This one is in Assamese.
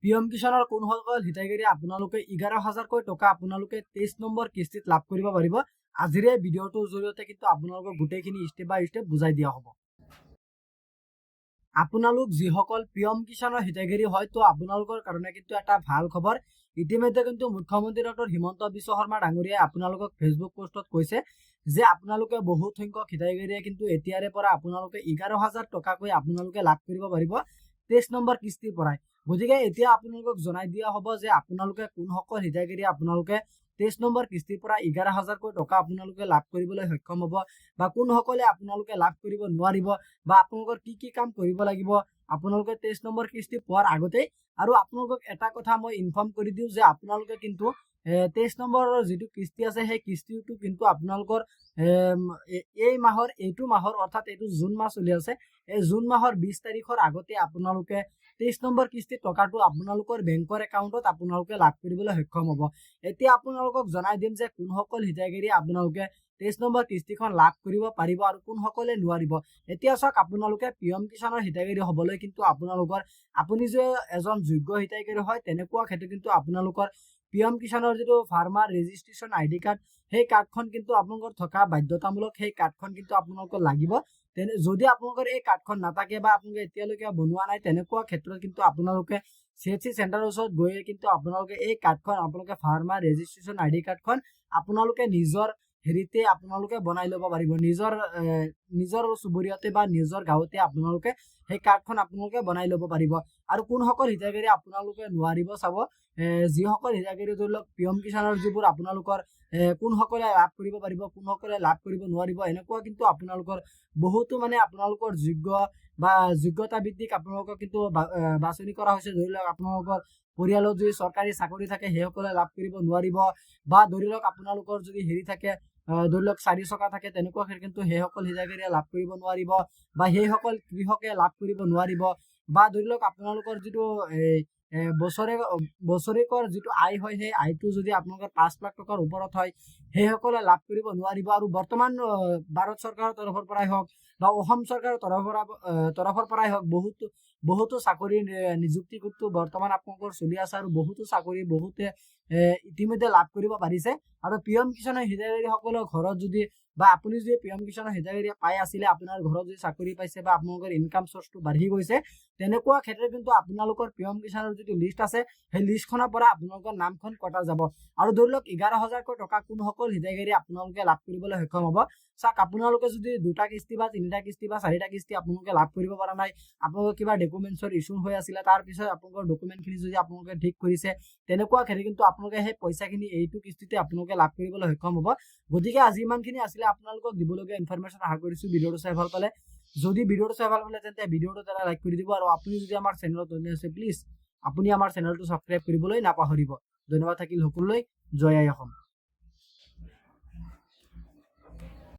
পিএম কিষাণৰ কোনসকল হিতাধিকাৰী আপোনালোকে 11,000কৈ টকা আপোনালোকে 23 নম্বৰ কিস্তিত লাভ কৰিব পাৰিব। আজিৰ এই ভিডিঅ'টোৰ জৰিয়তে কিন্তু আপোনালোকক গোটেইখিনি ষ্টেপ বাই ষ্টেপ বুজাই দিয়া হ'ব। আপোনালোক যিসকল পিএম কিষাণৰ হিতাধিকাৰী হয় তো আপোনালোকৰ কাৰণে কিন্তু এটা ভাল খবৰ। ইতিমধ্যে কিন্তু মুখ্যমন্ত্ৰী ডক্টৰ হিমন্ত বিশ্ব শৰ্মা ডাঙৰীয়াই আপোনালোকক ফেচবুক পোষ্টত কৈছে যে আপোনালোকে বহুত সংখ্যক হিতাধিকাৰীয়ে কিন্তু এতিয়াৰে পৰা আপোনালোকে 11,000 টকাকৈ আপোনালোকে লাভ কৰিব পাৰিব 23 নম্বৰ কিস্তিৰ পৰাই। গতিকে এতিয়া আপোনালোকক জনাই দিয়া হ'ব যে আপোনালোকে কোনসকল হিতাধিকাৰী আপোনালোকে 23 নম্বৰ কিস্তিৰ পৰা 11,000কৈ টকা আপোনালোকে লাভ কৰিবলৈ সক্ষম হ'ব বা কোনসকলে আপোনালোকে লাভ কৰিব নোৱাৰিব বা আপোনালোকৰ কি কাম কৰিব লাগিব আপোনালোকে 23 নম্বৰ কিস্তি পোৱাৰ আগতেই। আৰু আপোনালোকক এটা কথা মই ইনফৰ্ম কৰি দিওঁ যে আপোনালোকে কিন্তু 23 নম্বৰৰ যিটো কিস্তি আছে সেই কিস্তিটো কিন্তু আপোনালোকৰ এইটো মাহৰ অৰ্থাৎ এইটো জুন মাহ চলি আছে, এই জুন মাহৰ 20 তাৰিখৰ আগতে আপোনালোকে 23 নম্বৰ কিস্তিৰ টকাটো আপোনালোকৰ বেংকৰ একাউণ্টত আপোনালোকে লাভ কৰিবলৈ সক্ষম হ'ব। এতিয়া আপোনালোকক জনাই দিম যে কোনসকল হিতাধিকাৰী আপোনালোকে 23 নম্বৰ কিস্তিখন লাভ কৰিব পাৰিব আৰু কোনসকলে নোৱাৰিব। এতিয়া চাওক, আপোনালোকে পিএম কিষাণৰ হিতাধিকাৰী হ'বলৈ কিন্তু আপুনি যে এজন যোগ্য হিতাধিকাৰী হয় তেনেকুৱা ক্ষেত্ৰত কিন্তু আপোনালোকৰ পিএম কিষাণৰ যিটো ফাৰ্মাৰ ৰেজিষ্ট্ৰেশ্যন আইডি কাৰ্ড সেই কাৰ্ডখন কিন্তু আপোনালোকৰ থকা বাধ্যতামূলক, সেই কাৰ্ডখন কিন্তু আপোনালোকৰ লাগিব। যদি আপোনালোকৰ এই কাৰ্ডখন নাথাকে বা আপোনালোকে এতিয়ালৈকে বনোৱা নাই তেনেকুৱা ক্ষেত্ৰত কিন্তু আপোনালোকে CHC চেণ্টাৰৰ ওচৰত গৈ কিন্তু আপোনালোকে এই কাৰ্ডখন আপোনালোকে ফাৰ্মাৰ ৰেজিষ্ট্ৰেশ্যন আইডি কাৰ্ডখন আপোনালোকে নিজৰ হেৰিতে আপোনালোকে বনাই ল'ব পাৰিব। নিজৰ চুবুৰীয়াতে বা নিজৰ গাঁৱতে আপোনালোকে সেই কাৰ্ডখন আপোনালোকে বনাই ল'ব পাৰিব। আৰু কোনসকল হিতাধিকাৰী আপোনালোকে নোৱাৰিব চাব, যিসকল হিতাধিকাৰী ধৰি লওক পিএম কিষাণৰ যিবোৰ আপোনালোকৰ কোনসকলে লাভ কৰিব পাৰিব কোনসকলে লাভ কৰিব নোৱাৰিব এনেকুৱা কিন্তু আপোনালোকৰ বহুতো আপোনালোকৰ যোগ্যতা ভিত্তিক আপোনালোকক কিন্তু বাছনি কৰা হৈছে। ধৰি লওক আপোনালোকৰ পৰিয়ালত যদি চৰকাৰী চাকৰি থাকে সেইসকলে লাভ কৰিব নোৱাৰিব, বা ধৰি লওক আপোনালোকৰ যদি হেৰি থাকে ধৰি লওক 4 চকা থাকে তেনেকুৱা কিন্তু সেইসকল হিতাধিকাৰীয়ে লাভ কৰিব নোৱাৰিব বা সেইসকল কৃষকে লাভ কৰিব নোৱাৰিব, বা ধৰি লওক আপোনালোকৰ যিটো বছৰেকৰ যিটো আয় হয় সেই আয়টো যদি আপোনালোকৰ 5 লাখ টকাৰ ওপৰত হয় সেইসকলে লাভ কৰিব নোৱাৰিব। আৰু বৰ্তমান ভাৰত চৰকাৰৰ তৰফৰ পৰাই হওক বা অসম চৰকাৰৰ তৰফৰ পৰাই হওক বহুতো চাকৰি নিযুক্তি কিন্তু বৰ্তমান আপোনালোকৰ চলি আছে আৰু বহুতো চাকৰি বহুতে ইতিমধ্যে লাভ কৰিব পাৰিছে। আৰু পিএম কিষাণৰ হিতাধিকাৰীসকলৰ ঘৰত যদি বা আপুনি যদি পিএম কিষাণৰ হিতাধিকাৰী পাই আছিলে, আপোনাৰ ঘৰত যদি চাকৰি পাইছে বা আপোনালোকৰ ইনকাম চ'ৰ্চটো বাঢ়ি গৈছে তেনেকুৱা ক্ষেত্ৰত কিন্তু আপোনালোকৰ পিএম কিষাণৰ যিটো লিষ্ট আছে সেই লিষ্টখনৰ পৰা আপোনালোকৰ নামখন কটা যাব। আৰু ধৰি লওক 11,000কৈ টকা কোনসকল হিতাধিকাৰী আপোনালোকে লাভ কৰিবলৈ সক্ষম হ'ব। চাওক, আপোনালোকে যদি 2টা কিস্তি বা 3টা কিস্তি বা 4টা কিস্তি আপোনালোকে লাভ কৰিব পৰা নাই, আপোনালোকৰ কিবা ডকুমেণ্টছৰ ইছ্যু হৈ আছিলে, তাৰপিছত আপোনালোকৰ ডকুমেণ্টখিনি যদি আপোনালোকে ঠিক কৰিছে তেনেকুৱা ক্ষেত্ৰত কিন্তু আপোনালোকে সেই পইচাখিনি এইটো কিস্তিতে আপোনালোকে লাভ কৰিবলৈ সক্ষম হ'ব। গতিকে আজি ইমানখিনি আছিলে আপোনালোকক দিবলগীয়া ইনফৰমেশ্যন। আশা কৰিছোঁ ভিডিঅ'টো চাই ভাল পালে। যদি ভিডিঅ'টো চাই ভাল পালে তেন্তে ভিডিঅ'টো এটা লাইক কৰি দিব, আৰু আপুনি যদি আমাৰ চেনেলত নতুন আছে প্লিজ আপুনি আমাৰ চেনেলটো ছাবস্ক্ৰাইব কৰিবলৈ নাপাহৰিব। ধন্যবাদ থাকিল সকলোলৈ। জয় আই অসম।